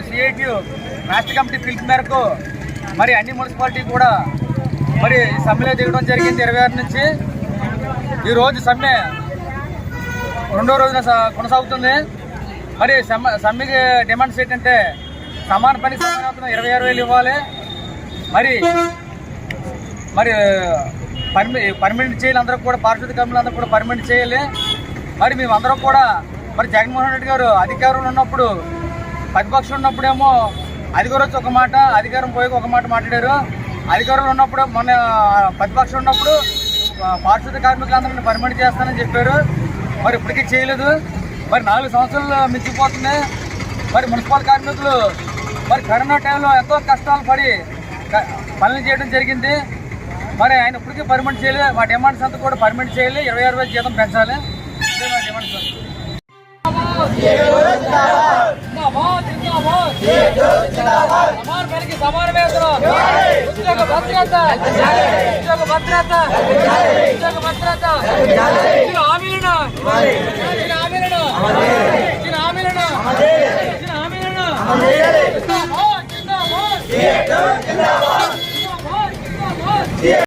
CITU రాష్ట్ర committee పిలుపు మేరకు మరి అన్ని మున్సిపాలిటీ కూడా మరి సమ్మెలో దిగడం జరిగింది 26 నుంచి. ఈరోజు సమ్మె 2వ రోజున కొనసాగుతుంది. మరి సమ్మెకి డిమాండ్స్ ఏంటంటే సమాన పనికి సమానం 26,000 ఇవ్వాలి, మరి మరి పర్మనెంట్ చేయాలి, అందరూ కూడా పారిశుద్ధ్య కార్మికులు అందరూ కూడా పర్మనెంట్ చేయాలి. మరి మేమందరం కూడా మరి జగన్మోహన్ రెడ్డి గారు అధికారంలో ఉన్నప్పుడు ప్రతిపక్షం ఉన్నప్పుడేమో అధికారం వచ్చి ఒక మాట, అధికారం పోయి ఒక మాట మాట్లాడారు. అధికారంలో ఉన్నప్పుడు మన ప్రతిపక్షం ఉన్నప్పుడు పారిశుద్ధ్య కార్మికులందరినీ పర్మనెంట్ చేస్తానని చెప్పారు. మరి ఇప్పటికీ చేయలేదు. మరి 4 సంవత్సరాలు మించిపోతున్నాయి. మరి మున్సిపల్ కార్మికులు మరి కరోనా టైంలో ఎంతో కష్టాలు పడి పనులు చేయడం జరిగింది. మరి ఆయన ఇప్పటికీ పర్మనెంట్ చేయలేదు. మా డిమాండ్స్ అంతా కూడా పర్మనెంట్ చేయాలి, 26,000 జీతం పెంచాలి. ఇదే మా డిమాండ్స్. సమాన వేతనం, ఉద్యోగ భద్రత, ఉద్యోగ భద్రత, ఉద్యోగ భద్రత, ఇచ్చిన హామీలను ఇచ్చిన హామీలను ఇచ్చిన హామీలను ఇచ్చిన హామీలను